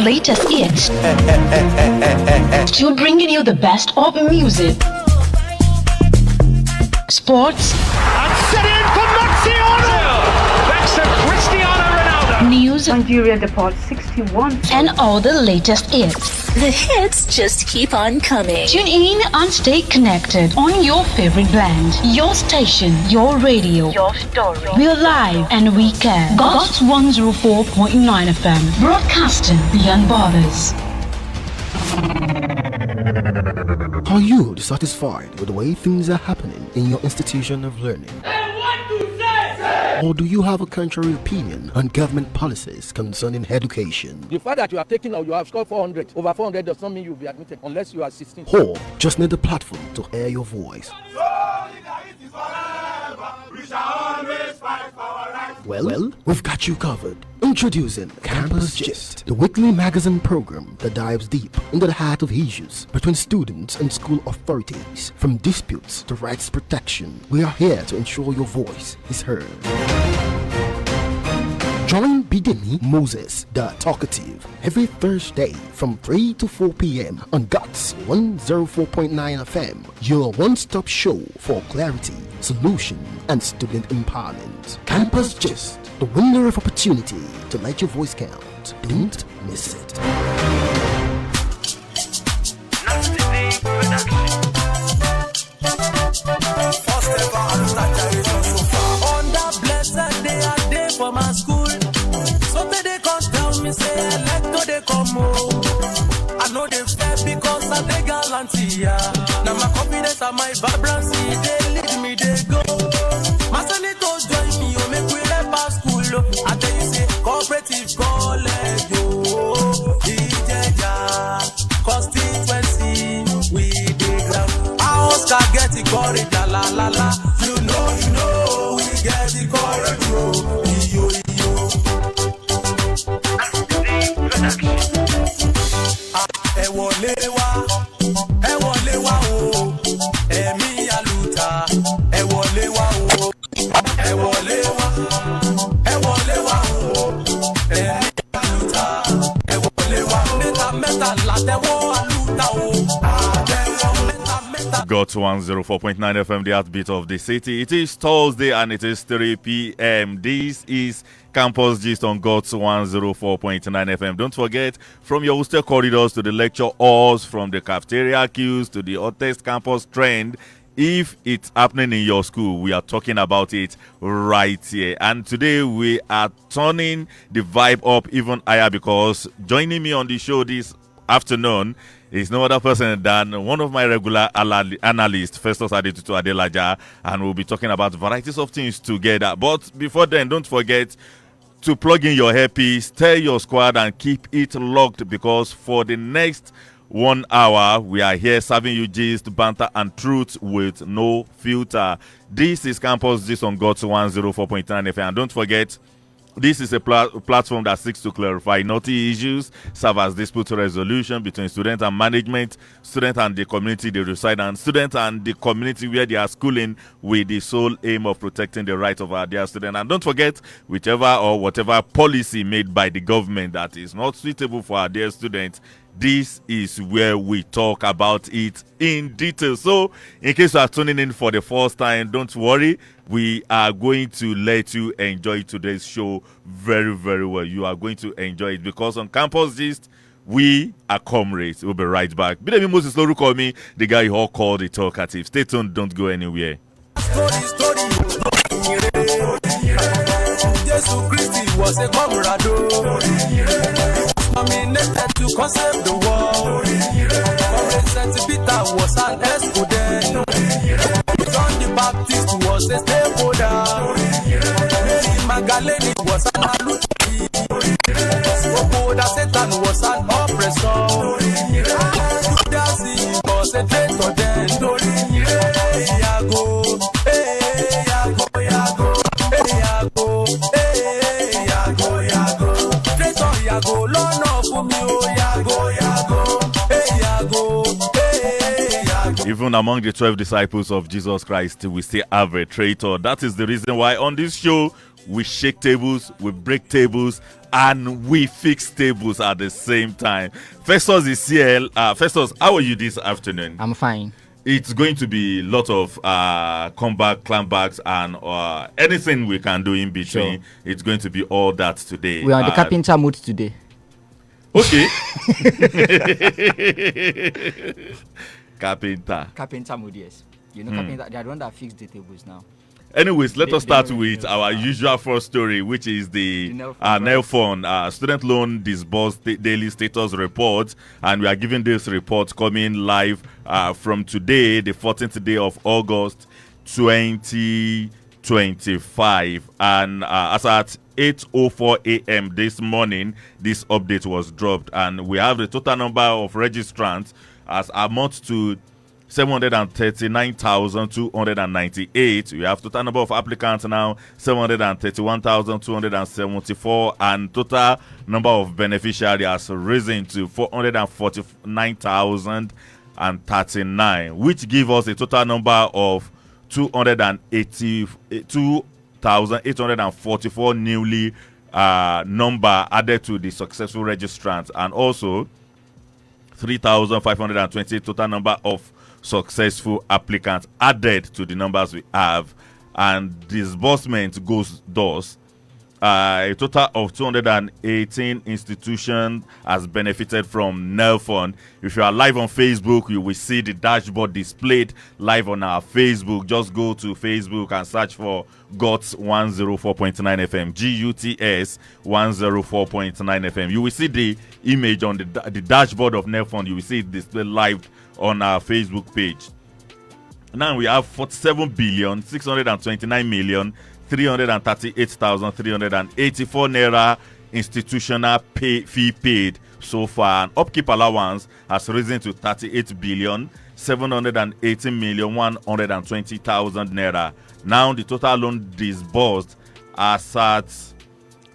latest hits. Still bringing you the best of music, sports, and set in for Marciano. Thanks to Cristiano Ronaldo. News, Nigeria deports 61, and all the latest hits. The hits just keep on coming. Tune in and stay connected on your favorite band, your station, your radio, your story. We're live and we care. Got 104.9 FM, broadcasting beyond borders. Are you dissatisfied with the way things are happening in your institution of learning? Or do you have a contrary opinion on government policies concerning education? The fact that you are taking or you have scored 400, over 400 does not mean you'll be admitted unless you are 16. Or just need a platform to hear your voice? Well, we've got you covered. Introducing Campus Gist, the weekly magazine program that dives deep into the heart of issues between students and school authorities. From disputes to rights protection, we are here to ensure your voice is heard. Join Bidemi Moses, the talkative, every Thursday from 3 to 4 p.m. on GUTS 104.9 FM, your one-stop show for clarity, solution, and student empowerment. Campus Gist, the window of opportunity to let your voice count. Don't miss it. On that blessed day, I day for my school. So they come tell me, say, let go, they come home. I know they fair because I they galanty. Now my confidence and my vibrancy, they lead me, they go. My senator join me, you make we rep our school. I tell you, say, cooperative college, yo. Ijeja, constituency, we the ground. Our Oscar get the courage, la la la. You know, we get the courage, yo. Ẹ wọlé wá o, ẹ̀mí àlùtà. Ẹ wọlé wá o, ẹ wọlé wá o, ẹ̀mí àlùtà. Ẹ wọlé wá mẹ́ta látẹ̀wọ́ àlùtà o. Got 104.9 FM, the heartbeat of the city. It is Thursday and it is 3 p.m. This is Campus Gist on GOTS 104.9 FM. Don't forget, from your hostel corridors to the lecture halls, from the cafeteria queues to the hottest campus trend, if it's happening in your school, we are talking about it right here. And today we are turning the vibe up even higher because joining me on the show this afternoon is no other person than one of my regular analysts, Festus Adelaja, and we'll be talking about varieties of things together. But before then, don't forget to plug in your hairpiece, tell your squad, and keep it locked because for the next 1 hour, we are here serving you gist, banter, and truth with no filter. This is Campus Gist on GOTS 104.9 FM. And don't forget, this is a platform that seeks to clarify knotty issues, serve as dispute resolution between student and management, student and the community they reside in, student and the community where they are schooling, with the sole aim of protecting the rights of our dear students. And don't forget, whichever or whatever policy made by the government that is not suitable for our dear students, this is where we talk about it in detail. So, in case you are tuning in for the first time, don't worry. We are going to let you enjoy today's show very, very well. You are going to enjoy it because on Campus Gist, we are comrades. We'll be right back. Bidemi Moses Loru call me, the guy you all call the talkative. Stay tuned. Don't go anywhere. Jesus Christ was a comrade. Nominated to conserve the world. St. Peter was an escudero. John the Baptist was a stakeholder. Mary Magdalene was an aluti. Swoboda Satan was an oppressor. Judas was a traitor then. Hey, Yago, hey, Yago, Yago, hey, Yago, hey, Yago, Yago. Traitor Yago, Lord of me, oh, Yago, Yago, hey, Yago, hey, Yago. Even among the 12 disciples of Jesus Christ, we still have a traitor. That is the reason why on this show, we shake tables, we break tables, and we fix tables at the same time. Festus is here. Festus, how are you this afternoon? I'm fine. It's going to be a lot of comeback, clambacks, and anything we can do in between. Sure. It's going to be all that today. We are in the carpenter mood today. Okay. Carpenter mood, yes. You know, carpenter, they are the one that fix the tables now. Anyways, let us start with our usual first story, which is the NELFON student loan disbursed daily status report. And we are giving this report coming live from today, the 14th day of August 2025. And as at 8:04 a.m. this morning, this update was dropped. And we have the total number of registrants as amounts to 739,298. We have total number of applicants now 731,274, and total number of beneficiaries has risen to 449,039, which give us a total number of 282,844 newly number added to the successful registrants, and also 3,520 total number of successful applicants added to the numbers we have. And disbursement goes thus: a total of 218 institutions has benefited from NELFON. If you are live on Facebook, you will see the dashboard displayed live on our Facebook. Just go to Facebook and search for GUTS 104.9 FM, GUTS 104.9 FM. You will see the image on the dashboard of NELFON. You will see it displayed live on our Facebook page. Now we have 47,629,338,384 naira institutional fee paid so far. And upkeep allowance has risen to 38,718,120,000 naira. Now the total loan disbursed as at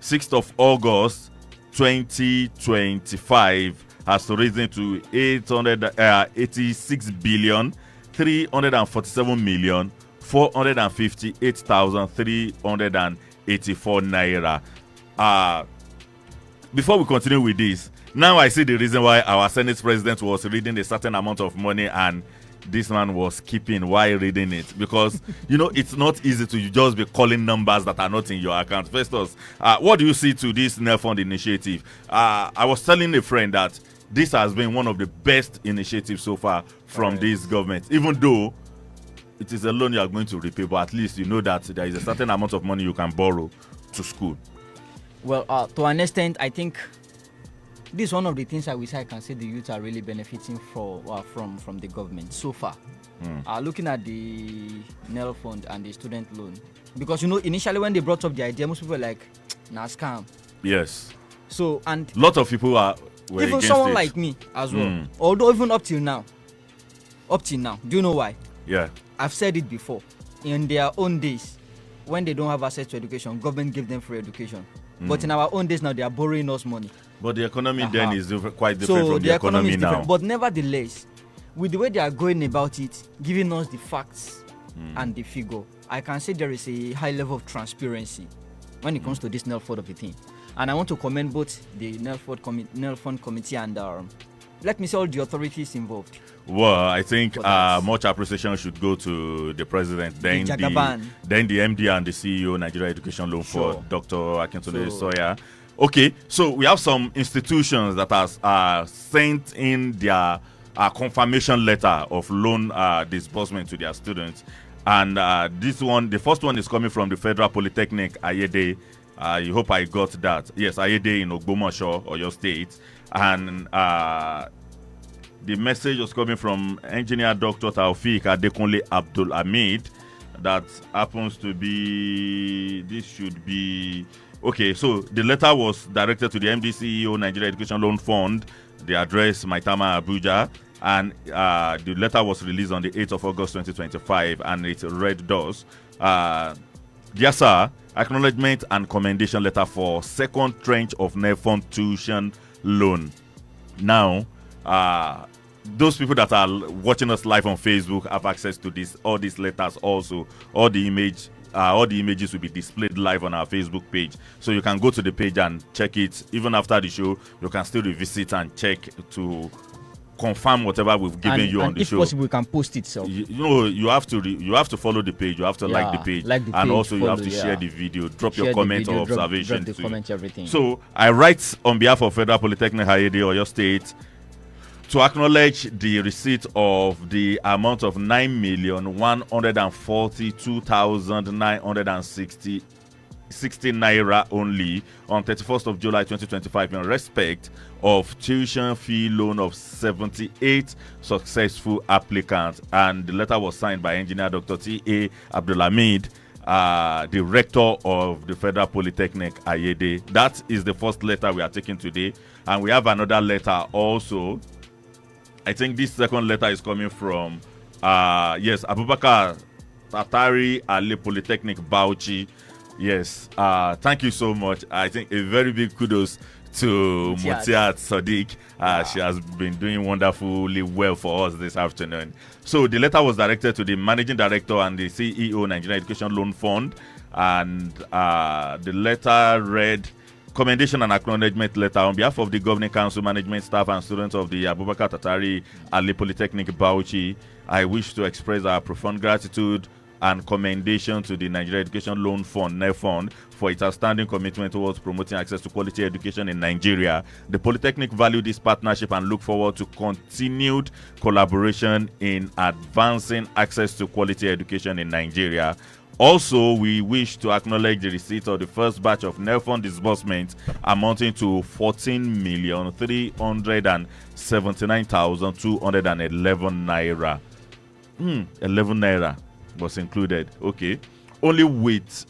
6th of August 2025 has risen to 86,347,458,384 naira. Before we continue with this, now I see the reason why our Senate president was reading a certain amount of money and this man was keeping while reading it, because you know it's not easy to just be calling numbers that are not in your account. Festus, what do you see to this NELFON initiative? I was telling a friend that this has been one of the best initiatives so far from this government, even though it is a loan you are going to repay, but at least you know that there is a certain amount of money you can borrow to school. Well, to an extent, I think this is one of the things I wish I can say the youth are really benefiting from the government so far. Looking at the NEL fund and the student loan, because you know initially when they brought up the idea, most people were like, "Nah, scam." Yes. So and a lot of people were even someone like me as well. Although even up till now, do you know why? Yeah. I've said it before. In their own days, when they don't have access to education, government give them free education. But in our own days now, they are borrowing us money. But the economy then is quite different from the economy now. Different. But nevertheless, with the way they are going about it, giving us the facts and the figure, I can say there is a high level of transparency when it comes to this NEL fund of the thing. And I want to commend both the NEL fund committee and let me say all the authorities involved. Well, I think much appreciation should go to the president, then the MD and the CEO, Nigeria Education Loan for Dr. Akintole Soya. Okay, so we have some institutions that are sent in their confirmation letter of loan disbursement to their students. And this one, the first one is coming from the Federal Polytechnic, Ayede. I hope I got that. Yes, Ayede in Ogbomoso, Oyo State. And the message was coming from Engineer Dr. Taufik Adekunle Abdul Hamid. That happens to be, this should be, okay, so the letter was directed to the MD CEO, Nigeria Education Loan Fund, the address Maitama, Abuja, and the letter was released on the 8th of August 2025, and it read thus: Dear Sir, acknowledgement and commendation letter for second tranche of NELFON tuition loan. Now, those people that are watching us live on Facebook have access to all these letters also. All the images will be displayed live on our Facebook page. So you can go to the page and check it. Even after the show, you can still revisit and check to confirm whatever we've given you on the show. If possible, we can post it. So you have to follow the page. You have to like the page, and also you have to share the video. Drop your comment or observation. Drop the comment, everything. So I write on behalf of Federal Polytechnic SAED or your state to acknowledge the receipt of the amount of 9,142,960 naira only on 31st of July 2025 in respect of tuition fee loan of 78 successful applicants, and the letter was signed by Engineer Dr. T.A. Abdulhamid, the rector of the Federal Polytechnic Ayede. That is the first letter we are taking today, and we have another letter also. I think this second letter is coming from Abubakar Tatari Ali Polytechnic Bauchi. Yes, thank you so much. I think a very big kudos to Mutiat Sadiq. She has been doing wonderfully well for us this afternoon. So the letter was directed to the Managing Director and the CEO, Nigerian Education Loan Fund. And the letter read, commendation and acknowledgement letter on behalf of the Governing Council, management staff and students of the Abubakar Tatari Ali Polytechnic Bauchi. I wish to express our profound gratitude and commendation to the Nigeria Education Loan Fund, NEFON, for its outstanding commitment towards promoting access to quality education in Nigeria. The Polytechnic value this partnership and look forward to continued collaboration in advancing access to quality education in Nigeria. Also, we wish to acknowledge the receipt of the first batch of NEFON disbursement amounting to 14,379,211 naira. 11 naira was included. Okay. Only which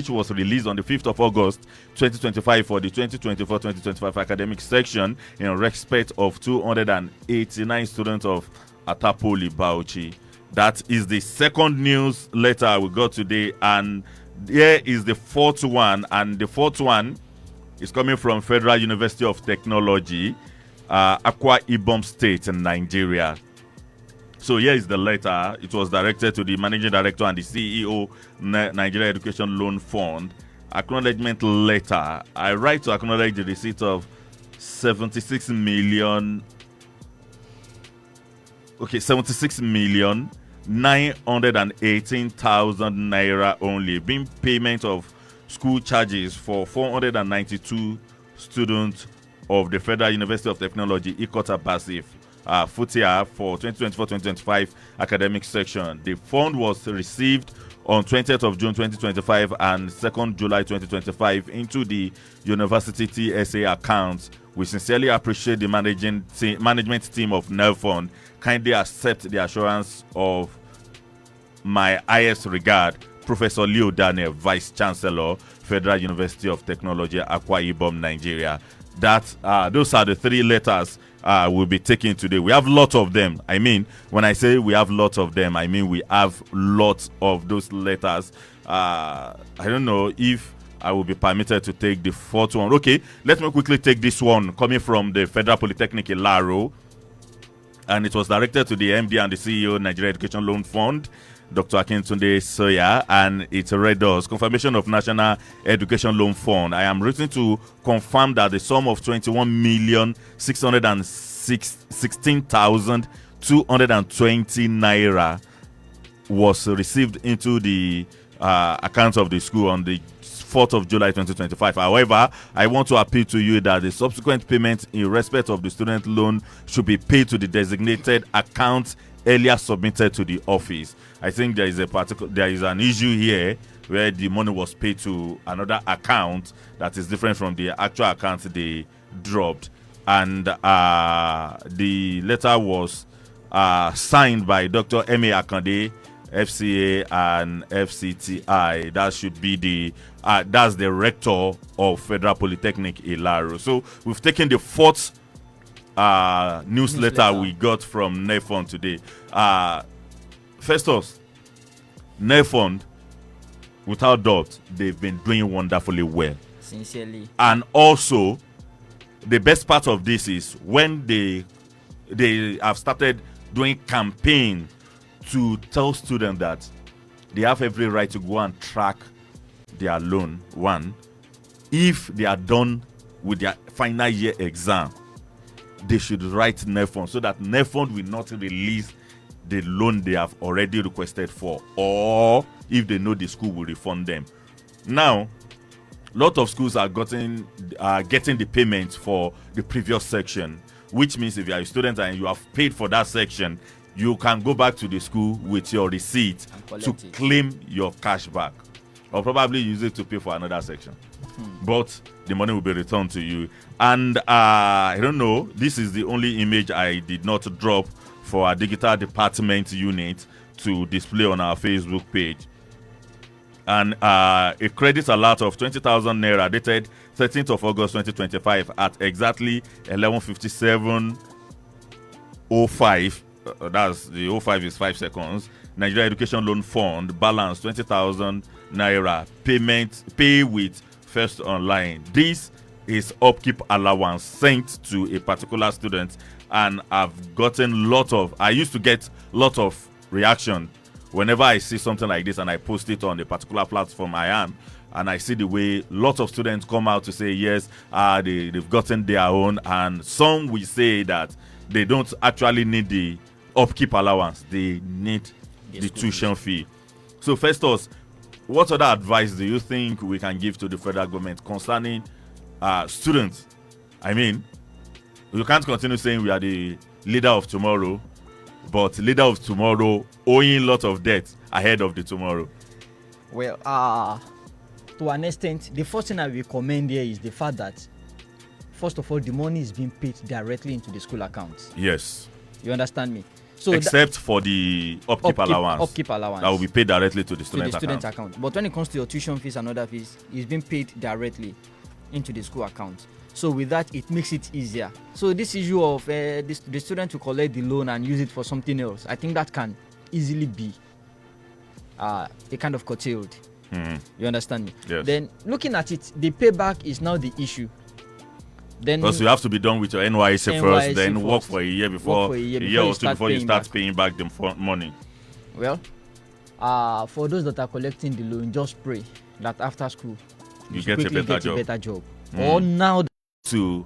was released on the 5th of August 2025 for the 2024-2025 academic section in respect of 289 students of Atapoli Bauchi. That is the second news letter we got today, and here is the fourth one, and the fourth one is coming from Federal University of Technology, Akwa Ibom State in Nigeria. So here is the letter. It was directed to the Managing Director and the CEO, Nigeria Education Loan Fund. Acknowledgement letter. I write to acknowledge the receipt of 76 million 918,000 naira only, being payment of school charges for 492 students of the Federal University of Technology, Ikota Basif, Futia, for 2024-2025 academic section. The fund was received on 20th of June 2025 and 2nd July 2025 into the University TSA account. We sincerely appreciate the management team of NELFund. Kindly accept the assurance of my highest regard, Professor Leo Daniel, Vice Chancellor, Federal University of Technology, Akwa Ibom, Nigeria. Those are the three letters we'll be taking today. We have lots of them. I mean, when I say we have lots of them, I mean we have lots of those letters. I don't know if I will be permitted to take the fourth one. Okay, let me quickly take this one coming from the Federal Polytechnic Ilaro, and it was directed to the MD and the CEO, Nigeria Education Loan Fund, Dr. Akintunde Soya, and it read us, confirmation of National Education Loan Fund. I am written to confirm that the sum of 21,616,220 naira was received into the account of the school on the 4th of July 2025. However, I want to appeal to you that the subsequent payment in respect of the student loan should be paid to the designated account earlier submitted to the office. I think there is an issue here where the money was paid to another account that is different from the actual account they dropped, and the letter was signed by Dr. M.A. Akande, FCA and FCTI. That should be that's the rector of Federal Polytechnic Ilaro. So we've taken the fourth newsletter we got from NEFON today. Festus, NEFON, without doubt, they've been doing wonderfully well. Sincerely. And also, the best part of this is when they they have started doing campaign to tell students that they have every right to go and track their loan. One, if they are done with their final year exam, they should write NEFON so that NEFON will not release the loan they have already requested for, or if they know the school will refund them. Now, a lot of schools are getting the payment for the previous section, which means if you are a student and you have paid for that section, you can go back to the school with your receipt to claim your cash back, or probably use it to pay for another section. But the money will be returned to you. And I don't know, this is the only image I did not drop for our digital department unit to display on our Facebook page. And a credit alert of 20,000 naira dated 13th of August 2025 at exactly 11:57:05. That's the 05 is 5 seconds. Nigeria Education Loan Fund balance 20,000 naira. Pay with First Online. This is upkeep allowance sent to a particular student, and I've gotten I used to get lot of reaction whenever I see something like this and I post it on a particular platform I am, and I see the way lots of students come out to say yes, they've gotten their own, and some will say that they don't actually need the upkeep allowance, they need the tuition fee. So Festus, what other advice do you think we can give to the federal government concerning students? I mean, you can't continue saying we are the leader of tomorrow, but leader of tomorrow owing a lot of debt ahead of the tomorrow. Well, to an extent, the first thing I will commend here is the fact that, first of all, the money is being paid directly into the school accounts. Yes. You understand me? So except for the upkeep allowance. Upkeep allowance. That will be paid directly to the student account. But when it comes to your tuition fees and other fees, it's being paid directly into the school account. So with that, it makes it easier. So this issue of the student to collect the loan and use it for something else, I think that can easily be a kind of curtailed. You understand me? Yes. Then looking at it, the payback is now the issue. Then because you have to be done with your NYSC first, then work for a year before, a year or two before you start paying back the money. Well, for those that are collecting the loan, just pray that after school you get a better job. Or now to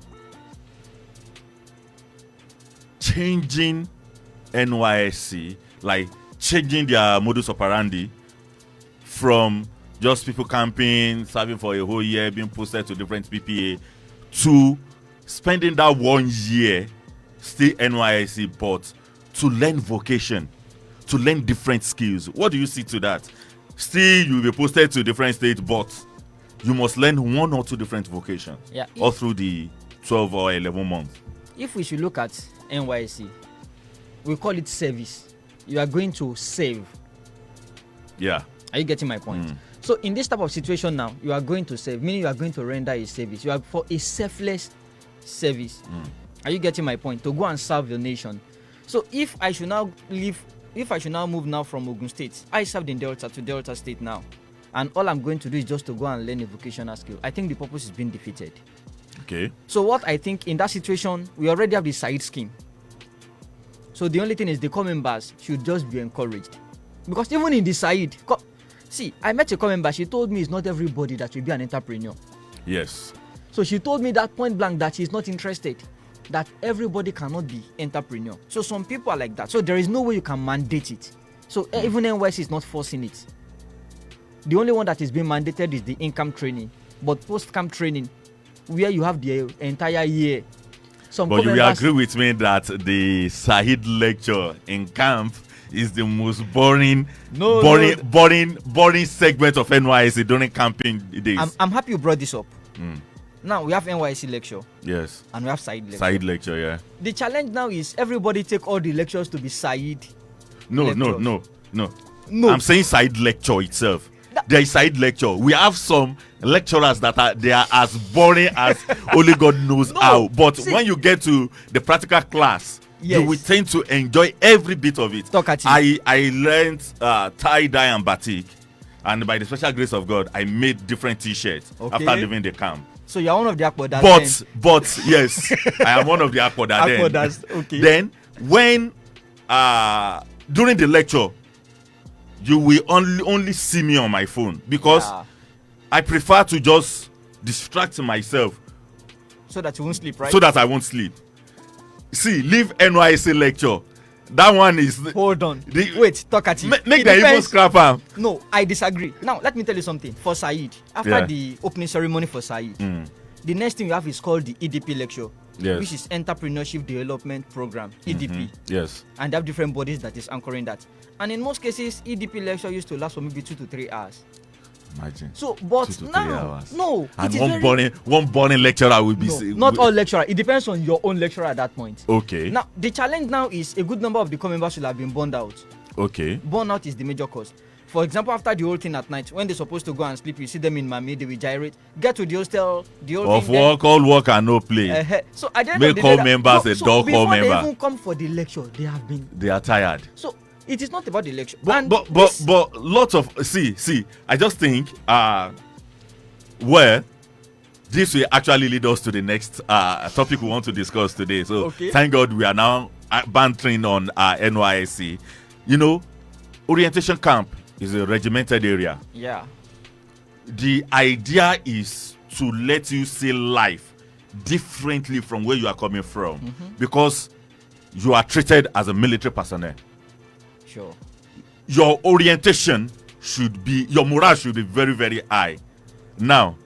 changing NYSC, like changing their modus operandi from just people camping, serving for a whole year, being posted to different PPA, to spending that 1 year still NYSC, but to learn vocation, to learn different skills. What do you see to that? Still, you will be posted to different states, but you must learn 1 or 2 different vocations all through the 12 or 11 months. If we should look at NYSC, we call it service. You are going to save. Yeah. Are you getting my point? So in this type of situation now, you are going to save, meaning you are going to render a service. You are for a selfless service. Are you getting my point? To go and serve your nation. So if I should now move now from Ogun State, I served in Delta to Delta State now, and all I'm going to do is just to go and learn a vocational skill, I think the purpose is being defeated. Okay. So what I think in that situation, we already have the SAED scheme. So the only thing is the core members should just be encouraged. Because even in the SAED, see, I met a core member, she told me it's not everybody that will be an entrepreneur. Yes. So she told me that point blank that she's not interested, that everybody cannot be entrepreneur. So some people are like that. So there is no way you can mandate it. So even NYSC is not forcing it. The only one that is being mandated is the income training. But post-camp training, where you have the entire year. But you will agree with me that the SAED lecture in camp is the most boring segment of NYSC during camping days. I'm happy you brought this up. Now we have NYSC lecture. Yes. And we have SAED lecture. SAED lecture, yeah. The challenge now is everybody take all the lectures to be SAED. No. I'm saying SAED lecture itself. There is SAED lecture. We have some lecturers that are as boring as only God knows how. But when you get to the practical class, you will tend to enjoy every bit of it. I learned tie, dye, and batik. And by the special grace of God, I made different t-shirts after leaving the camp. So you're one of the Akpodas. But yes, I am one of the Akpodas. Akpodas, okay. Then when during the lecture, you will only see me on my phone because I prefer to just distract myself. So that you won't sleep, right? So that I won't sleep. See, leave NYSC lecture. That one is. Hold on. Wait, talk at it. Make the even scrap am. No, I disagree. Now, let me tell you something. For SAED, after the opening ceremony for SAED, the next thing you have is called the EDP lecture, which is Entrepreneurship Development Program, EDP. Yes. And they have different bodies that is anchoring that. And in most cases, EDP lecture used to last for maybe 2 to 3 hours. Imagine. So, but now, no. And one burning lecturer will be. Not all lecturer. It depends on your own lecturer at that point. Okay. Now, the challenge now is a good number of the core members will have been burned out. Okay. Burnout is the major cause. For example, after the whole thing at night, when they're supposed to go and sleep, you see them in Mami, they will gyrate. Get to the hostel, the whole of thing. Work, all work and no play. So at the end make of the call day, members a dog call member. Before they even come for the lecture, they are tired. So it is not about the lecture. But lots of see, I just think where this will actually lead us to the next topic we want to discuss today. So thank God we are now bantering on NYSC. You know, orientation camp is a regimented area. Yeah. The idea is to let you see life differently from where you are coming from, because you are treated as a military personnel. Sure. Your orientation should be, your morale should be very, very high. Now,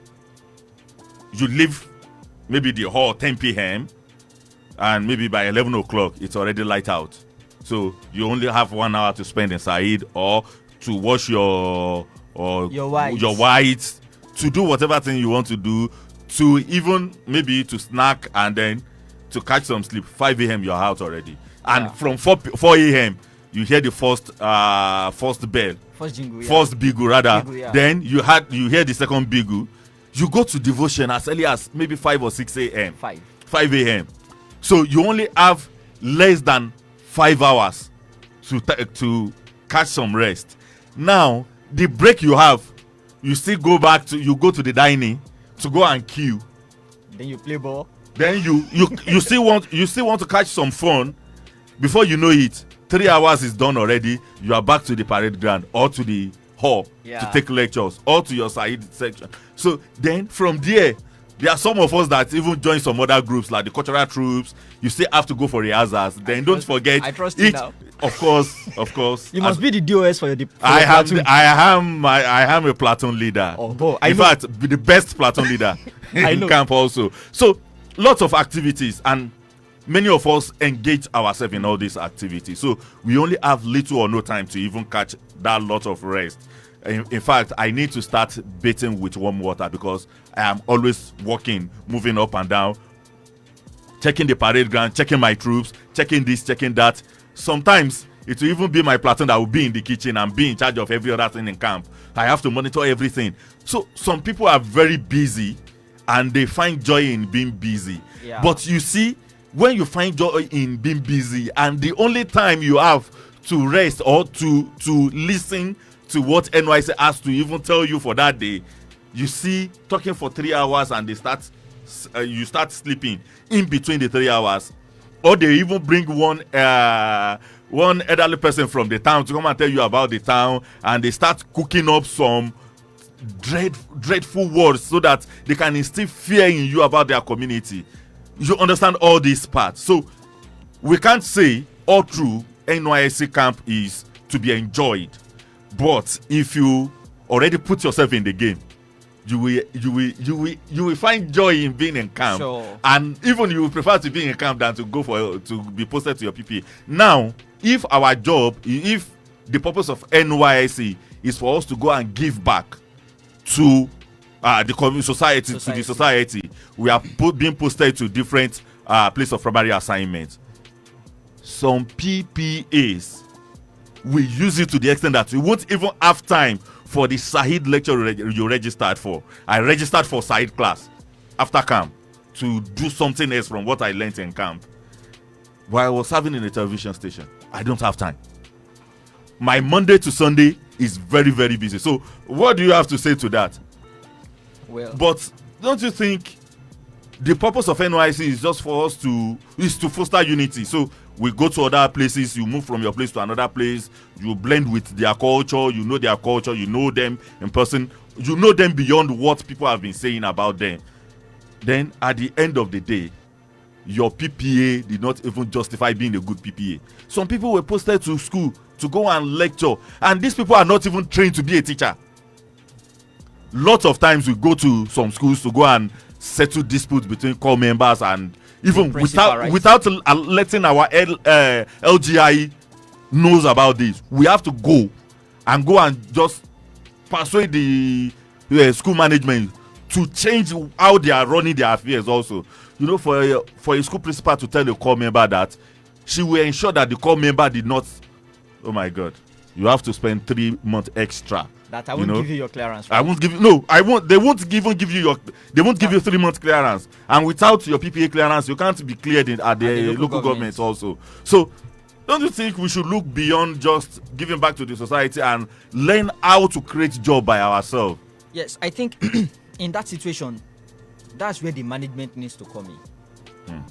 you leave maybe the hall 10 p.m. and maybe by 11 o'clock it's already light out. So you only have 1 hour to spend in SAED, or to wash your whites, to do whatever thing you want to do, to even maybe to snack and then to catch some sleep. 5 a.m. you're out already. And from 4 a.m. you hear the first bell. First jingle, First bigu rather. Bigu, Then you hear the second bigu. You go to devotion as early as maybe 5 or 6 a.m. 5 a.m. So you only have less than 5 hours to catch some rest. Now, the break you have, you still go to the dining to go and queue. Then you play ball. Then you still want to catch some fun. Before you know it, 3 hours is done already. You are back to the parade ground or to the hall to take lectures or to your SAED section. So then from there are some of us that even join some other groups like the cultural troops. You still have to go for rehearsals. Then don't forget. I trust you now. Of course. You must be the DOS for your platoon. I am a platoon leader. In fact, the best platoon leader in camp also. So lots of activities, and many of us engage ourselves in all these activities. So we only have little or no time to even catch that lot of rest. In fact, I need to start bathing with warm water because I am always walking, moving up and down, checking the parade ground, checking my troops, checking this, checking that. Sometimes it will even be my platoon that will be in the kitchen and be in charge of every other thing in camp. I have to monitor everything. So some people are very busy and they find joy in being busy. Yeah. But you see, when you find joy in being busy and the only time you have to rest or to listen to what NYSC has to even tell you for that day, you see, talking for 3 hours and you start sleeping in between the 3 hours, or they even bring one elderly person from the town to come and tell you about the town, and they start cooking up some dreadful words so that they can instill fear in you about their community. You understand all these parts. So we can't say all through NYSC camp is to be enjoyed, but if you already put yourself in the game, you will find joy in being in camp. Sure. And even you will prefer to be in camp than to go to be posted to your PP. Now, if the purpose of NYSC is for us to go and give back to the society, we are being posted to different places of primary assignment. Some PPAs we use it to the extent that we won't even have time for the SAED lecture you registered for. I registered for SAED class after camp to do something else from what I learned in camp. While I was serving in a television station, I don't have time. My Monday to Sunday is very, very busy. So what do you have to say to that? Well, but don't you think the purpose of NYSC is just for us to foster unity? So we go to other places, you move from your place to another place, you blend with their culture, you know their culture, you know them in person, you know them beyond what people have been saying about them. Then at the end of the day, your PPA did not even justify being a good PPA. Some people were posted to school to go and lecture, and these people are not even trained to be a teacher. Lots of times we go to some schools to go and settle disputes between core members, and even without letting our LGI knows about this, we have to go and just persuade the school management to change how they are running their affairs. Also, you know, for a school principal to tell the core member that she will ensure that the core member did not. Oh my God, you have to spend 3 months extra. That I won't give you your clearance. I won't give you. No, I won't. They won't even give you your. They won't give you 3 months clearance. And without your PPA clearance, you can't be cleared at the local government also. So, don't you think we should look beyond just giving back to the society and learn how to create job by ourselves? Yes, I think in that situation, that's where the management needs to come in.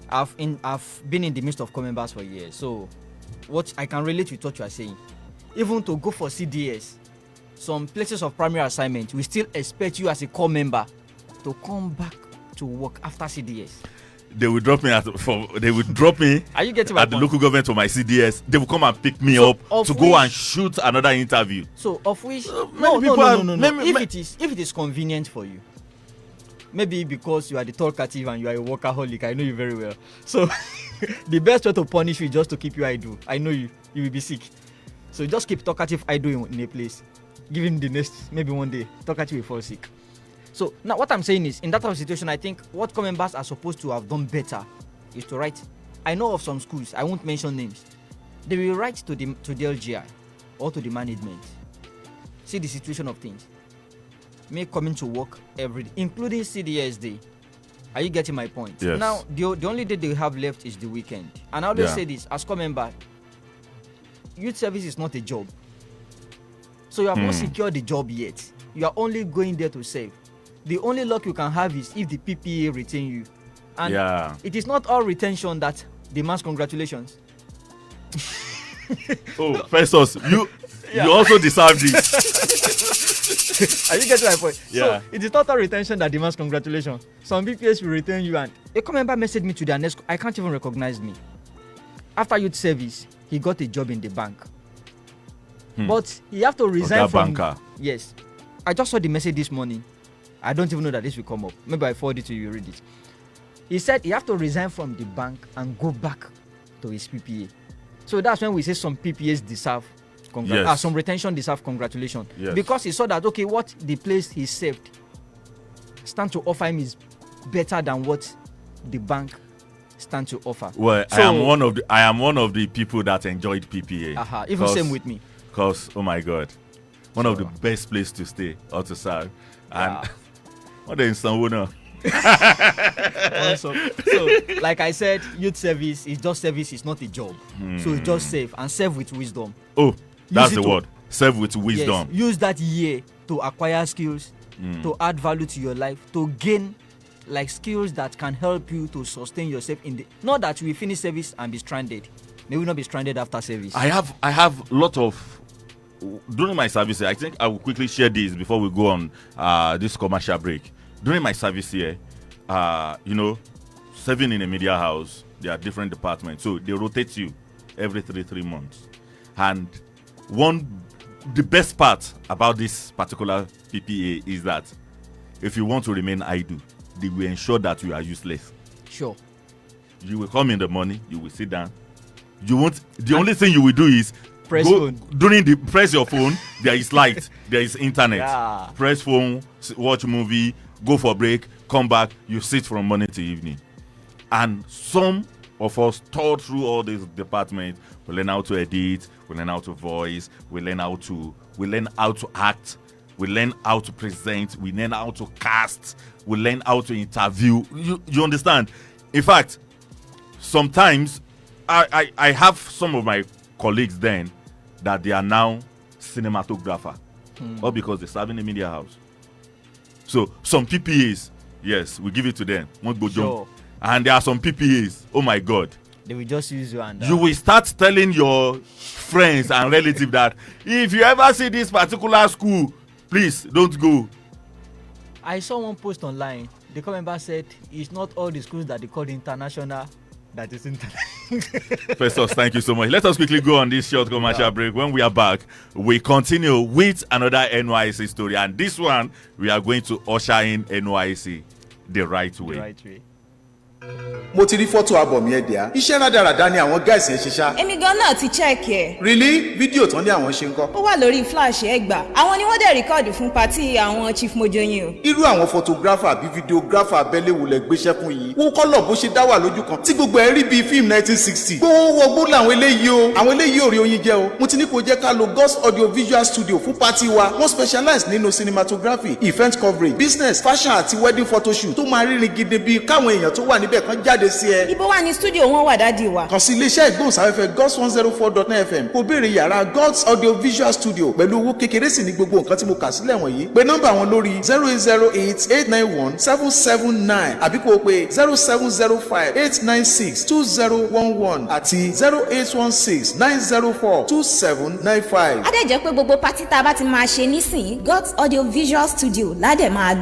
I've been in the midst of core members for years, so what I can relate with what you are saying. Even to go for CDS, some places of primary assignment, we still expect you as a core member to come back to work after CDS. They will drop me Are you getting at the local government for my CDS? They will come and pick me up to go and shoot another interview. So of which no. If it is convenient for you, maybe because you are the talkative and you are a workaholic, I know you very well. So the best way to punish you is just to keep you idle. I know you will be sick. So just keep talkative idle in a place. Give him the next, maybe one day, talkative will fall sick. So now what I'm saying is, in that type of situation, I think what core members are supposed to have done better is to write. I know of some schools, I won't mention names. They will write to the LGI or to the management. See the situation of things. Me coming to work every day, including CDS day. Are you getting my point? Yes. Now, the only day they have left is the weekend. And I always say this, as core member, youth service is not a job. So you have not secured the job yet. You are only going there to serve. The only luck you can have is if the PPA retain you. And it is not all retention that demands congratulations. Oh, Festus, you also deserve this. Are you getting my point? Yeah. So it is not all retention that demands congratulations. Some PPAs will retain you, and a core member messaged me to their next. I can't even recognize me. After youth service, he got a job in the bank. But he have to resign from banker. Yes. I just saw the message this morning. I don't even know that this will come up. Maybe I forward it to you, read it. He said he have to resign from the bank and go back to his PPA. So that's when we say some PPAs deserve some retention deserve congratulations. Yes. Because he saw that, okay, what the place he saved stand to offer him is better than what the bank stand to offer. Well, so, I am one of the people that enjoyed PPA. Even same with me. Because, oh my God, one of the best places to stay or to serve. And what is someone? So, like I said, youth service is just service, it's not a job. So it's just serve and serve with wisdom. Oh, that's the word. Serve with wisdom. Yes, use that year to acquire skills, to add value to your life, to gain like skills that can help you to sustain yourself in the. Not that you will finish service and be stranded. They will not be stranded after service. I have a lot of. During my service here, I think I will quickly share this before we go on this commercial break. During my service here, serving in a media house, there are different departments. So they rotate you every 3 months. And the best part about this particular PPA is that if you want to remain idle, they will ensure that you are useless. Sure. You will come in the morning, you will sit down. The only thing you will do is press phone. Press your phone. There is light. There is internet. Yeah. Press phone. Watch movie. Go for a break. Come back. You sit from morning to evening. And some of us taught through all these departments. We learn how to edit. We learn how to voice. We learn how to act. We learn how to present. We learn how to cast. We learn how to interview. You understand? In fact, sometimes I have some of my colleagues then that they are now cinematographer, all because they serve in a media house. So some PPAs, yes, we give it to them. Sure. And there are some PPAs, oh my God. They will just use you and you will start telling your friends and relatives that if you ever see this particular school, please don't go. I saw one post online. The comment member said it's not all the schools that they call international that is international. Festus, thank you so much. Let us quickly go on this short commercial break. When we are back, we continue with another NYSC story. And this one, we are going to usher in NYSC the right way. The right way. mo ti rí fọ́tò album yẹn díà iṣẹ́ rádaràda ni àwọn guys yẹn ṣe ṣá. èmi gan náà ti check ẹ̀. really fídíò tán ní àwọn ṣe ń kọ́. ó wà lórí flash ẹ gbà àwọn ni wọ́n dẹ̀ rìkọ́ọ̀dù fún pàtí àwọn chief mojoyin o. irú àwọn photographer àbí videographer abẹ́lé wulẹ̀ gbéṣẹ́ fún yìí wọ́n kọ́lọ̀ bó ṣe dá wà lójú kan tí gbogbo ẹ̀ rí bíi fíìmù 1960. gbówó wọgbó làwọn eléyìí o àwọn eléyìí ò rí oyin jẹ o. mo ti ní kó jẹ́ ká lo God's audio visual studio fún pàtí wa wọ́n specialize nínú cinematography event coverage business fashion àti wedding photoshoot tó máa rírin gidi bíi káwọn èèyàn tó wà níbẹ̀ kan jáde sí ẹ. ibo wà ní studio wọn wà dádì wa. kàn sí iléeṣẹ́ ìgbóhùnsáfẹ́fẹ́ God's 104.9 FM kó béèrè yàrá God's audio visual studio pẹ̀lú owó kékeré sì ní gbogbo nǹkan tí mo kà sílẹ̀ wọ̀nyí. pè nọ́mbà wọn lórí 08088917799 àbí kó o pè 07058962011 àti 08169042795. á dẹ̀ jẹ́ pé gbogbo pátí tá a bá ti máa ṣe nísìnyí God's audio visual studio ládẹ̀ máa lò.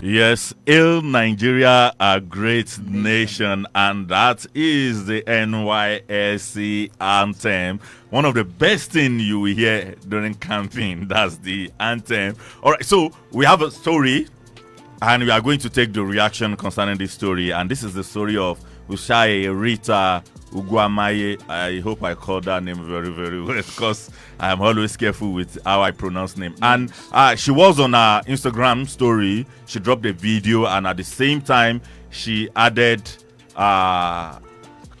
Yes, Hail Nigeria, a great nation, and that is the NYSC anthem. One of the best things you will hear during camping, that's the anthem. All right, so we have a story, and we are going to take the reaction concerning this story, and this is the story of Ushaye Rita Ugwamaye. I hope I called that name very, very well because I'm always careful with how I pronounce name. And she was on her Instagram story. She dropped a video, and at the same time, she added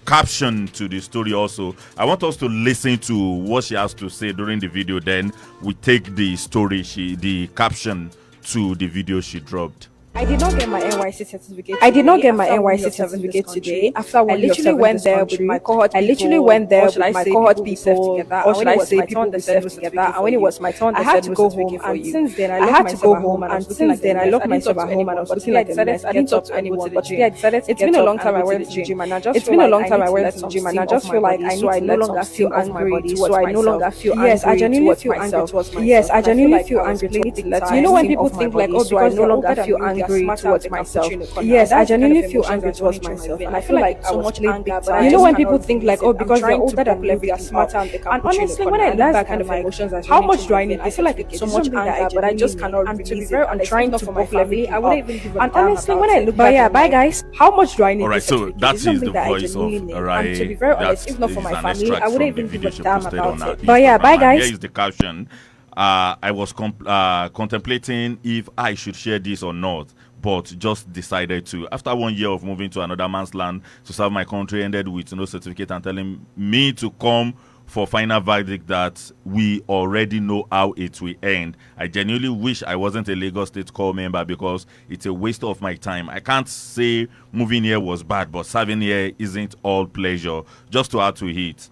caption to the story also. I want us to listen to what she has to say during the video. Then we take the story, the caption to the video she dropped. I did not get my NYSC certificate. I did not get my NYSC certificate today. After one year of serving this country, I literally went there with my cohort people, or should I say people we served together. And when it was my turn, I had to go home. And since then, I had to go home. And since then, I locked myself at home, and I was looking like a mess. I didn't talk to anyone. But today, I decided to. It's been a long time I went to the gym, and I just. It's been a long time I went to the gym, and I just feel like I no longer feel angry. So I no longer feel angry. Yes, I genuinely feel angry towards myself. Yes, I genuinely feel angry towards myself. You know when people think like, oh, because I no longer feel angry towards myself. Yes, I genuinely feel angry towards myself, and I feel like so much anger. But you know when people think like, oh, because they're older than me, they are smarter, and they can. And honestly, when I look back kind of emotions, how much do I need? I feel like it's so much anger, but I just cannot. And to be very honest, trying to for my family, I wouldn't even give a damn. And honestly, when I look back, yeah, bye guys. How much do I need? All right, so that is the voice of Raya. And to be very honest, if not for my family, I wouldn't even give a damn about it. But yeah, bye guys. Here is the caption. I was contemplating if I should share this or not, but just decided to. After 1 year of moving to another man's land to serve my country, ended with no certificate and telling me to come for final verdict that we already know how it will end. I genuinely wish I wasn't a Lagos State Corps member because it's a waste of my time. I can't say moving here was bad, but serving here isn't all pleasure. Just to add to it,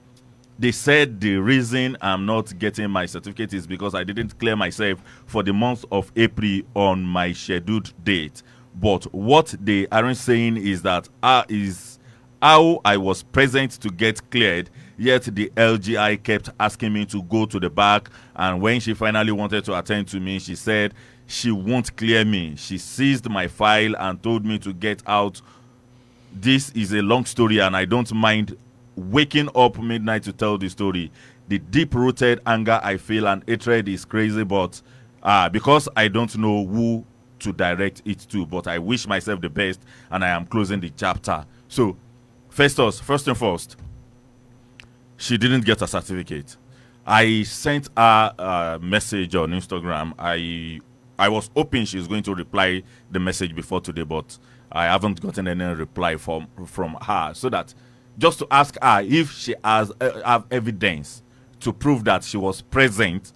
they said the reason I'm not getting my certificate is because I didn't clear myself for the month of April on my scheduled date. But what they aren't saying is that how I was present to get cleared, yet the LGI kept asking me to go to the back, and when she finally wanted to attend to me, she said she won't clear me. She seized my file and told me to get out. This is a long story, and I don't mind waking up midnight to tell the story. The deep-rooted anger I feel and hatred is crazy, but because I don't know who to direct it to, but I wish myself the best, and I am closing the chapter. So, Festus, first and first, she didn't get a certificate. I sent her a message on Instagram. I was hoping she was going to reply the message before today, but I haven't gotten any reply from her. So that just to ask her if she has have evidence to prove that she was present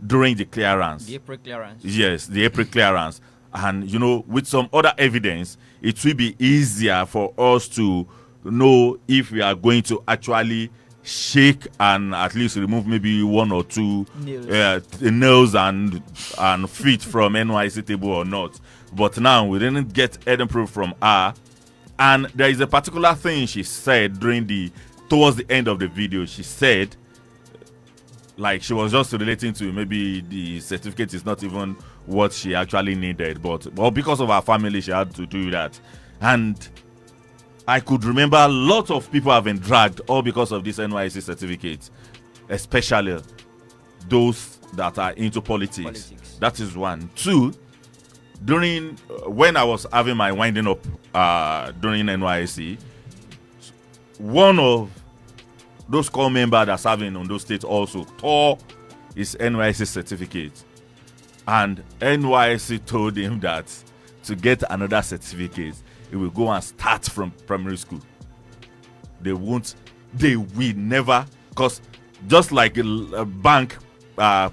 during the clearance. The April clearance. Yes, the April clearance. And, you know, with some other evidence, it will be easier for us to know if we are going to actually shake and at least remove maybe one or two nails and feet from NYSC table or not. But now we didn't get any proof from her, and there is a particular thing she said towards the end of the video. She said, like, she was just relating to maybe the certificate is not even what she actually needed, but because of her family she had to do that. And I could remember a lot of people have been dragged all because of this NYSC certificate, especially those that are into politics. That is one. Two, when I was having my winding up during NYSC, one of those core members that's serving on those states also tore his NYSC certificate, and NYSC told him that to get another certificate, he will go and start from primary school. They will never, because just like a bank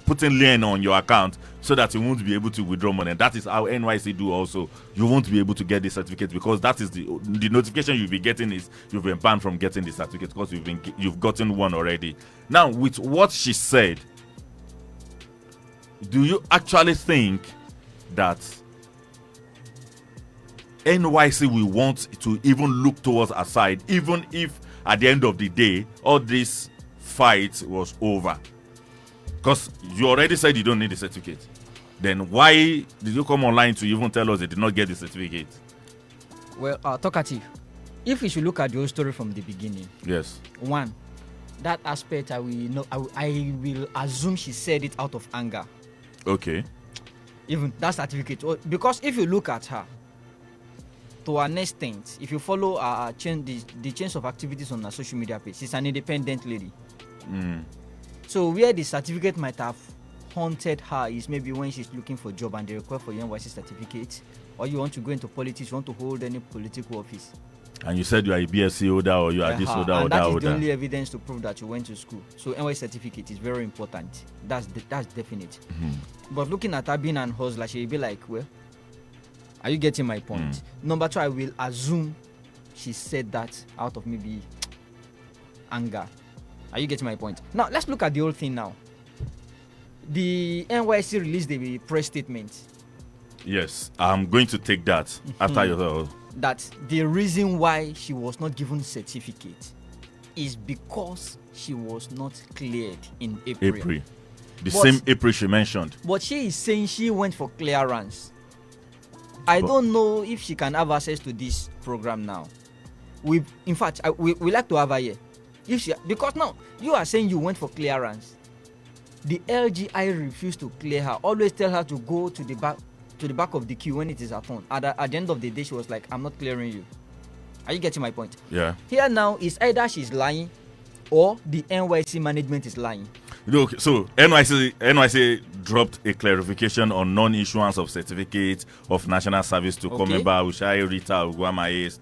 putting lien on your account so that you won't be able to withdraw money, that is how NYSC do also. You won't be able to get the certificate because that is the notification you'll be getting is you've been banned from getting the certificate because you've gotten one already. Now, with what she said, do you actually think that NYSC will want to even look towards our side, even if at the end of the day all this fight was over? Because you already said you don't need the certificate. Then why did you come online to even tell us they did not get the certificate? Well, talkative. If we should look at the whole story from the beginning. Yes. One, that aspect I will assume she said it out of anger. Okay. Even that certificate, because if you look at her, to an extent, if you follow the change of activities on her social media page, she's an independent lady. So where the certificate might have haunted her is maybe when she's looking for a job and they require for your NYSC certificate, or you want to go into politics, you want to hold any political office. And you said you are a BSc holder or you are this holder or that holder. And that is the only evidence to prove that you went to school. So NYSC certificate is very important. That's definite. But looking at her being an hustler, she'll be like, well, are you getting my point? Number two, I will assume she said that out of maybe anger. Are you getting my point? Now, let's look at the whole thing now. The NYSC released a press statement. Yes, I'm going to take that after your... That the reason why she was not given certificate is because she was not cleared in April. The same April she mentioned. But she is saying she went for clearance. I don't know if she can have access to this program now. We like to have her here. Because now you are saying you went for clearance. The LGI refused to clear her. Always tell her to go to the back of the queue when it is her turn. At the end of the day, she was like, I'm not clearing you. Are you getting my point? Yeah. Here now is either she's lying or the NYSC management is lying. Okay, so NYSC dropped a clarification on non-issuance of certificates of national service to Komeba, Ushai, Rita, Uguamaye,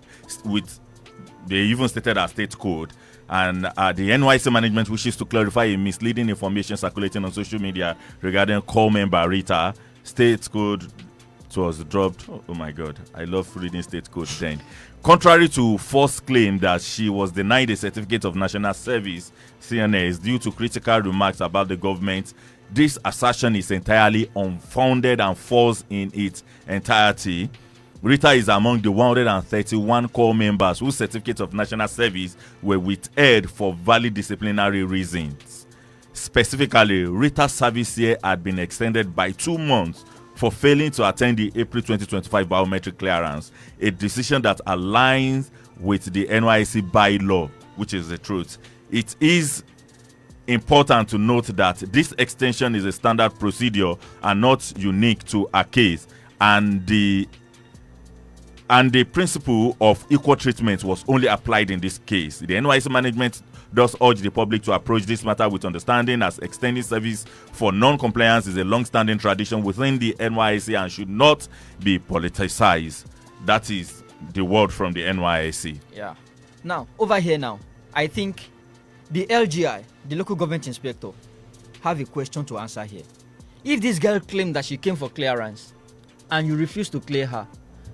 they even stated a state code. And the NYSC management wishes to clarify a misleading information circulating on social media regarding core member Rita. State code was dropped. Oh my God, I love reading state code then. Contrary to false claim that she was denied a certificate of national service, CNS, due to critical remarks about the government, this assertion is entirely unfounded and false in its entirety. Rita is among the 131 core members whose certificates of national service were withheld for valid disciplinary reasons. Specifically, Rita's service year had been extended by 2 months for failing to attend the April 2025 biometric clearance, a decision that aligns with the NYSC Bylaw, which is the truth. It is important to note that this extension is a standard procedure and not unique to a case, and the principle of equal treatment was only applied in this case. The NYSC management does urge the public to approach this matter with understanding, as extending service for non-compliance is a long-standing tradition within the NYSC and should not be politicized. That is the word from the NYSC. Yeah. Now, over here now, I think the LGI, the local government inspector, have a question to answer here. If this girl claimed that she came for clearance and you refused to clear her,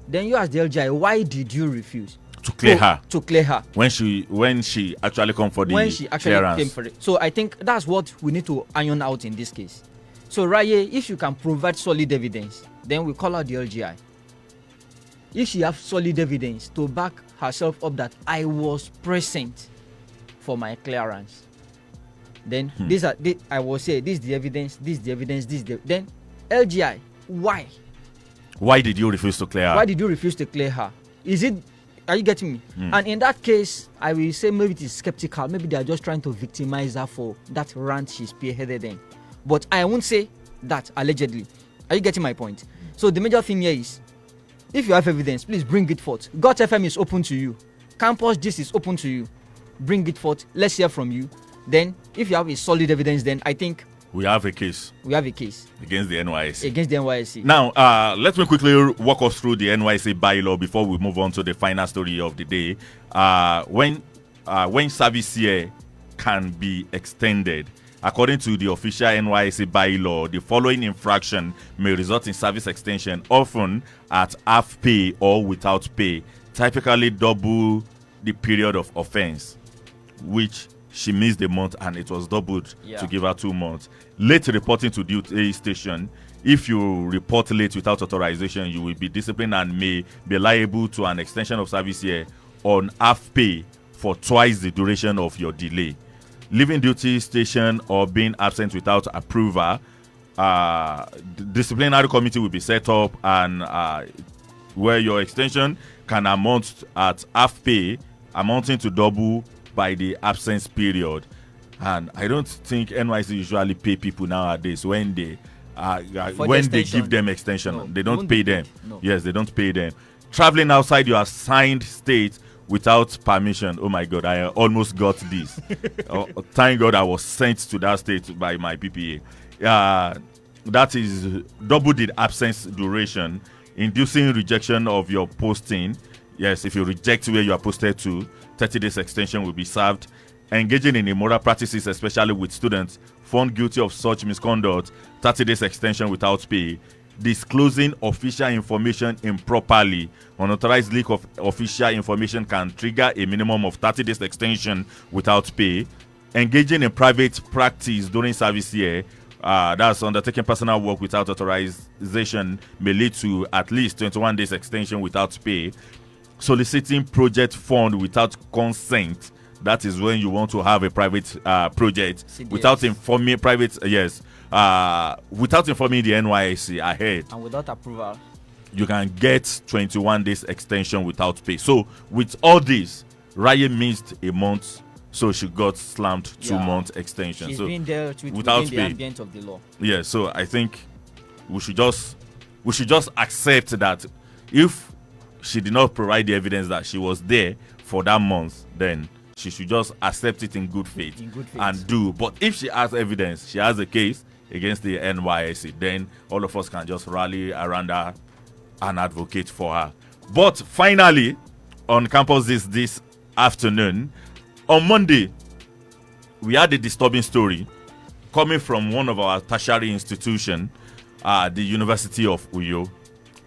then you ask the LGI, why did you refuse to clear her? To clear her when she actually come for the clearance. Came for it. So I think that's what we need to iron out in this case. So Raya, if you can provide solid evidence, then we call out the LGI. If she has solid evidence to back herself up that I was present for my clearance, then I will say this is the evidence, then LGI, why? Why did you refuse to clear her? Why did you refuse to clear her? Are you getting me? And in that case, I will say maybe it is skeptical. Maybe they are just trying to victimize her for that rant she spearheaded in. But I won't say that allegedly. Are you getting my point? So the major thing here is, if you have evidence, please bring it forth. GOT FM is open to you. Campus Gist is open to you. Bring it forth. Let's hear from you. Then, if you have a solid evidence, then I think we have a case. Against the NYSC. Now, let me quickly walk us through the NYSC bylaw before we move on to the final story of the day. When service year can be extended, according to the official NYSC bylaw, the following infraction may result in service extension, often at half pay or without pay, typically double the period of offense, which she missed a month and it was doubled to give her 2 months. Late reporting to duty station. If you report late without authorization, you will be disciplined and may be liable to an extension of service year on half pay for twice the duration of your delay. Leaving duty station or being absent without approval, disciplinary committee will be set up, and where your extension can amount at half pay, amounting to double by the absence period. And I don't think NYSC usually pay people nowadays when they give them extension. No, they don't pay them. No. Yes, they don't pay them. Traveling outside your assigned state without permission. Oh my God, I almost got this. Thank God I was sent to that state by my PPA. That is double the absence duration, inducing rejection of your posting. Yes, if you reject where you are posted to, 30 days extension will be served. Engaging in immoral practices, especially with students, found guilty of such misconduct, 30 days extension without pay. Disclosing official information improperly. Unauthorized leak of official information can trigger a minimum of 30 days extension without pay. Engaging in private practice during service year, that's undertaking personal work without authorization, may lead to at least 21 days extension without pay. Soliciting project fund without consent, that is when you want to have a private project CDS. Without informing without informing the NYSC ahead and without approval, you can get 21 days extension without pay. So with all this, Raya missed a month, so she got slammed 2 month extension. She's so been there without within pay. the ambient of the law. Yeah, so I think we should just accept that if she did not provide the evidence that she was there for that month, then she should just accept it in good faith and do. But if she has evidence, she has a case against the NYSC, then all of us can just rally around her and advocate for her. But finally, on campus this afternoon, On Monday, we had a disturbing story coming from one of our tertiary institutions, the University of UNIUYO,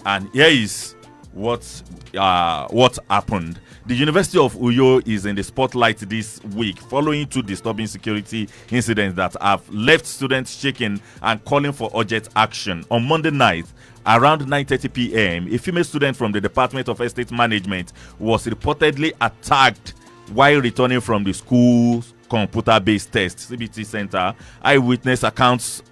and here is what happened. The University of UNIUYO is in the spotlight this week following 2 disturbing security incidents that have left students shaking and calling for urgent action. On Monday night, around 9:30 p.m., a female student from the Department of Estate Management was reportedly attacked while returning from the school's computer-based test CBT center. Eyewitness accounts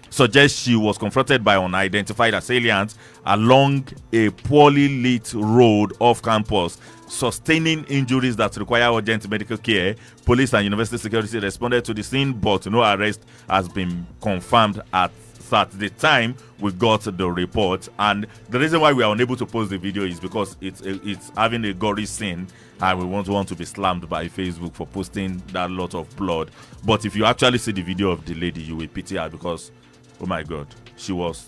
suggest she was confronted by unidentified assailants along a poorly lit road off campus, sustaining injuries that require urgent medical care. Police and university security responded to the scene, but no arrest has been confirmed at the time we got the report. And the reason why we are unable to post the video is because it's having a gory scene, and we won't want to be slammed by Facebook for posting that lot of blood. But if you actually see the video of the lady, you will pity her, because oh my God, she was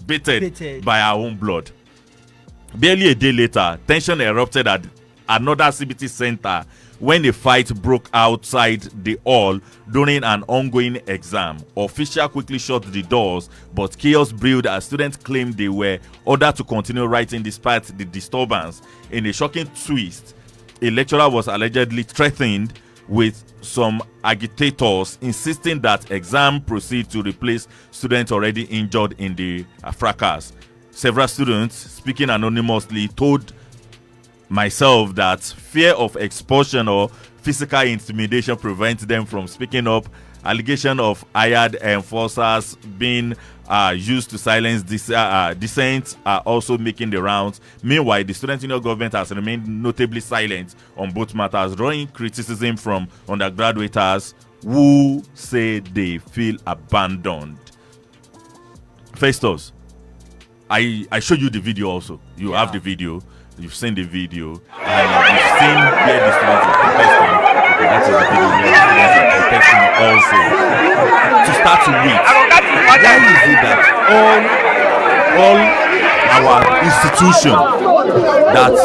bitten by her own blood. Barely a day later, tension erupted at another CBT center when a fight broke outside the hall during an ongoing exam. Officials quickly shut the doors, but chaos brewed as students claimed they were ordered to continue writing despite the disturbance. In a shocking twist, a lecturer was allegedly threatened with some agitators, insisting that exam proceed to replace students already injured in the fracas. Several students, speaking anonymously, told myself that fear of expulsion or physical intimidation prevents them from speaking up. Allegation of hired enforcers being used to silence dissent are also making the rounds. Meanwhile, the student union government has remained notably silent on both matters, drawing criticism from undergraduates who say they feel abandoned. Festus, I showed you the video also. You have the video. You've seen the video, and you've seen where the students are protesting. Okay, that is the video where the students are protesting also. To start with, why is it that all our institutions that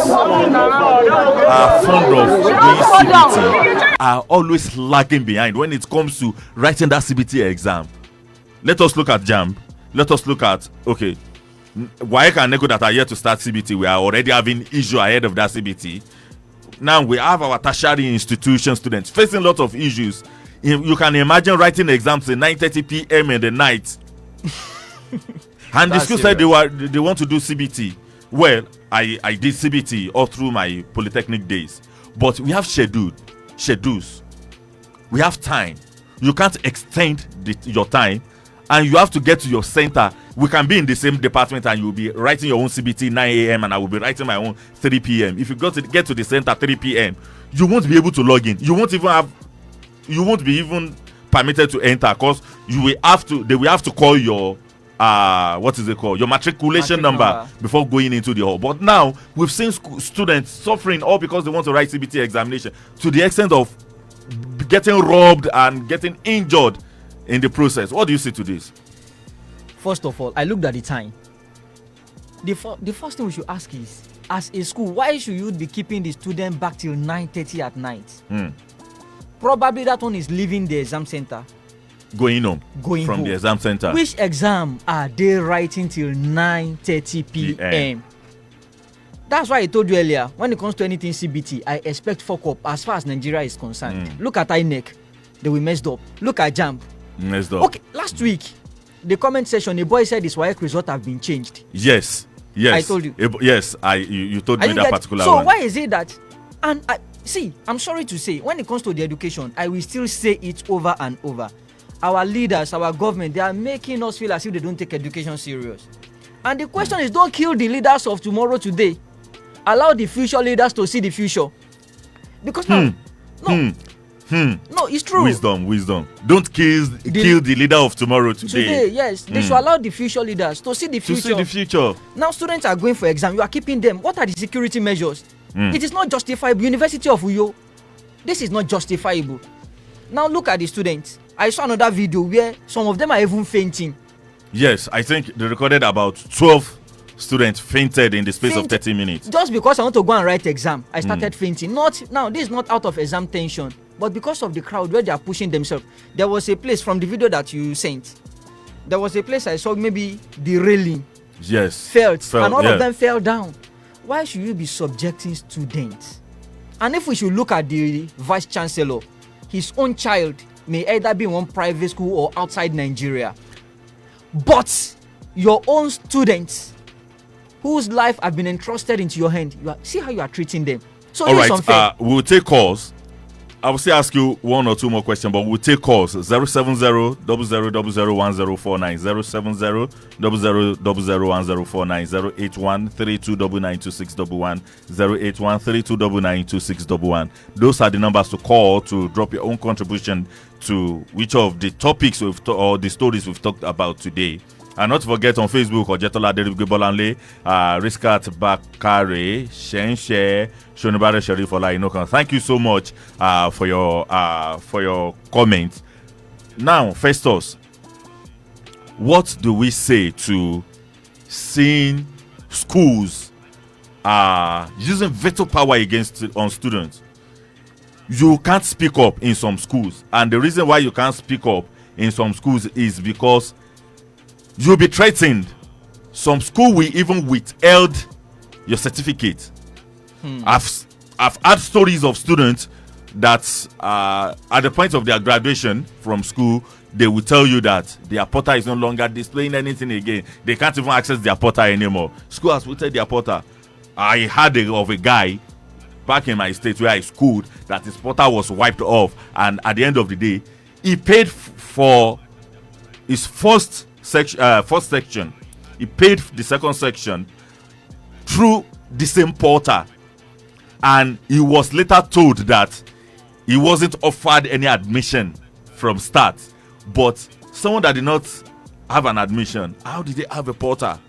are fond of doing CBT are always lagging behind when it comes to writing that CBT exam? Let us look at JAMB. Let us look at, okay, WAEC and NECO that are yet to start CBT. We are already having issue ahead of that CBT. Now we have our tertiary institution students facing lots of issues. You can imagine writing exams at 9:30 p.m. in the night. And the school said they want to do CBT. Well, I did CBT all through my polytechnic days. But we have schedules. We have time. You can't extend your time, and you have to get to your center. We can be in the same department and you'll be writing your own CBT 9 a.m. and I will be writing my own 3 p.m. If you get to the center 3 p.m., you won't be able to log in. You won't be even permitted to enter, because they will have to call your your matriculation number before going into the hall. But now we've seen students suffering all because they want to write CBT examination, to the extent of getting robbed and getting injured in the process. What do you say to this? First of all, I looked at the time. The first thing we should ask is, as a school, why should you be keeping the student back till 9:30 at night? Probably that one is leaving the exam center, going home from the exam center. Which exam are they writing till 9:30 p.m.? That's why I told you earlier, when it comes to anything CBT, I expect fuck up as far as Nigeria is concerned. Look at INEC, they were messed up. Look at JAMB, messed up. Okay, last week, the comment section, a boy said his WAEC result have been changed. Yes. I told you. Yes, you told me that particular one. So why is it that? And I'm sorry to say, when it comes to the education, I will still say it over and over. Our leaders, our government, they are making us feel as if they don't take education serious. And the question is, don't kill the leaders of tomorrow today. Allow the future leaders to see the future. Because no, it's true. Wisdom. Don't kill the leader of tomorrow today. Yes. They should allow the future leaders to see the future. Now students are going for exam. You are keeping them. What are the security measures? It is not justifiable. University of UNIUYO, this is not justifiable. Now look at the students. I saw another video where some of them are even fainting. Yes, I think they recorded about 12 student fainted in the space of 30 minutes. Just because I want to go and write exam, I started fainting. This is not out of exam tension, but because of the crowd where they are pushing themselves. There was a place from the video that you sent. There was a place I saw, maybe the railing. Yes. Fell, and all of them fell down. Why should you be subjecting students? And if we should look at the vice chancellor, his own child may either be in one private school or outside Nigeria. But your own students, whose life have been entrusted into your hand, see how you are treating them. So all right, we'll take calls. I will still ask you one or two more questions, but we'll take calls. 070-00001049, 070-00001049, 081-3299-2611, 081-3299-2611. Those are the numbers to call to drop your own contribution to which of the topics or the stories we've talked about today. And not to forget on Facebook, Ojetola Deribgebolanle, Riskat Bakare, Shenshe, Shonibare Sharif Olainokan. Thank you so much for your comments. Now, Festus, what do we say to seeing schools using veto power on students? You can't speak up in some schools, and the reason why you can't speak up in some schools is because you'll be threatened. Some school will even withheld your certificate. I've had stories of students that at the point of their graduation from school, they will tell you that their portal is no longer displaying anything again. They can't even access their portal anymore. School has withheld their portal. I heard of a guy back in my state where I schooled that his portal was wiped off, and at the end of the day, he paid for his first section. He paid the second section through the same portal, and he was later told that he wasn't offered any admission from start. But someone that did not have an admission, how did they have a portal?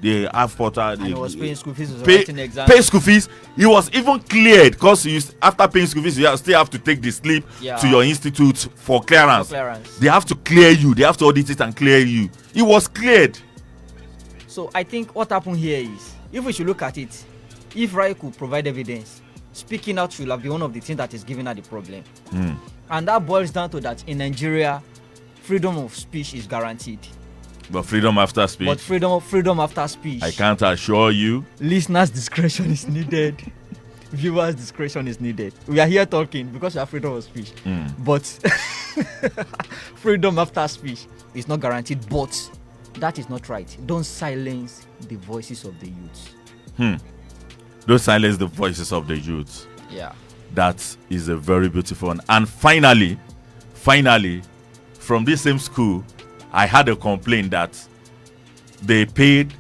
They have portal. And he was paying school fees, pay school fees. He was even cleared because after paying school fees, you still have to take the slip to your institute for clearance. They have to clear you. They have to audit it and clear you. He was cleared. So I think what happened here is, if we should look at it, if Raya could provide evidence, speaking out should have been one of the things that is giving her the problem. And that boils down to that in Nigeria, freedom of speech is guaranteed. But freedom after speech. But freedom after speech. I can't assure you. Listeners' discretion is needed. Viewers' discretion is needed. We are here talking because we have freedom of speech. But freedom after speech is not guaranteed. But that is not right. Don't silence the voices of the youth. Don't silence the voices of the youth. Yeah. That is a very beautiful one. And finally, from this same school, I had a complaint that they paid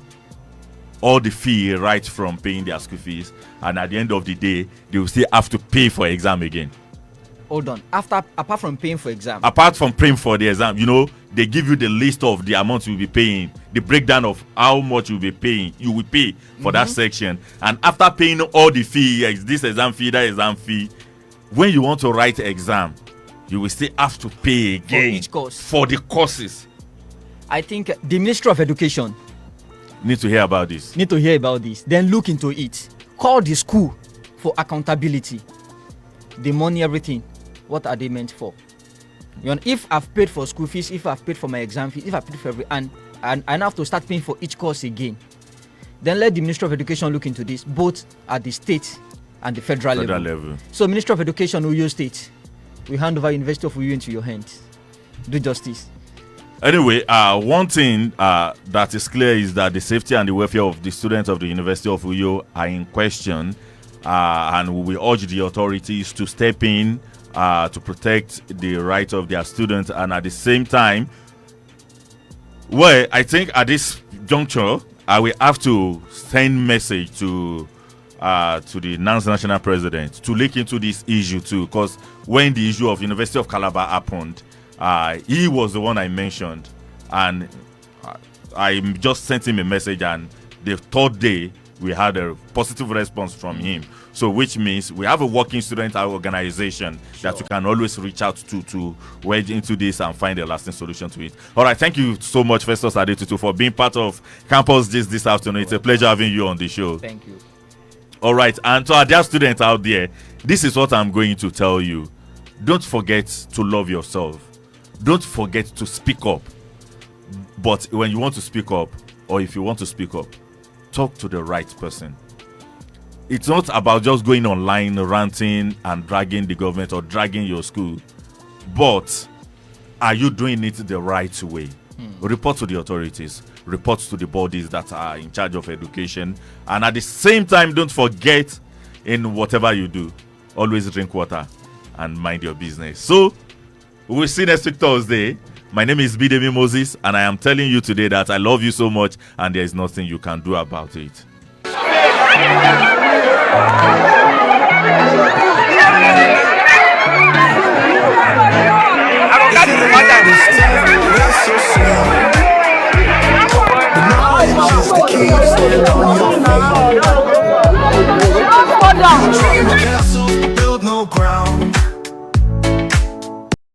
all the fee right from paying their school fees, and at the end of the day, they will still have to pay for exam again. Hold on. Apart from paying for exam. Apart from paying for the exam, they give you the list of the amount you will be paying, the breakdown of how much you will pay for that section. And after paying all the fee, this exam fee, that exam fee, when you want to write exam, you will still have to pay again for each course. For the courses. I think the Ministry of Education need to hear about this. Then look into it. Call the school for accountability. The money, everything. What are they meant for? If I've paid for school fees, if I've paid for my exam fees, if I've paid for and I have to start paying for each course again, then let the Ministry of Education look into this, both at the state and the federal level. So Ministry of Education, UNIUYO State, we hand over University of UNIUYO into your hands. Do justice. Anyway, one thing that is clear is that the safety and the welfare of the students of the University of UNIUYO are in question, and we will urge the authorities to step in to protect the rights of their students, and at the same time, I think at this juncture, I will have to send message to the national president to look into this issue too, because when the issue of University of Calabar happened, he was the one I mentioned, and I just sent him a message, and the third day we had a positive response from him. So which means we have a working student organization that you can always reach out to wedge into this and find a lasting solution to it. All right, thank you so much, Festus Adetutu, for being part of Campus Gist this afternoon. It's a pleasure having you on the show. Thank you. All right, and to our dear students out there, this is what I'm going to tell you. Don't forget to love yourself. Don't forget to speak up. But when you want to speak up, or if you want to speak up, talk to the right person. It's not about just going online, ranting and dragging the government or dragging your school. But are you doing it the right way? Report to the authorities. Report to the bodies that are in charge of education. And at the same time, don't forget, in whatever you do, always drink water and mind your business. So, we'll see you next week Thursday. My name is Bidemi Moses, and I am telling you today that I love you so much, and there is nothing you can do about it. The knowledge is the key, stand on your feet.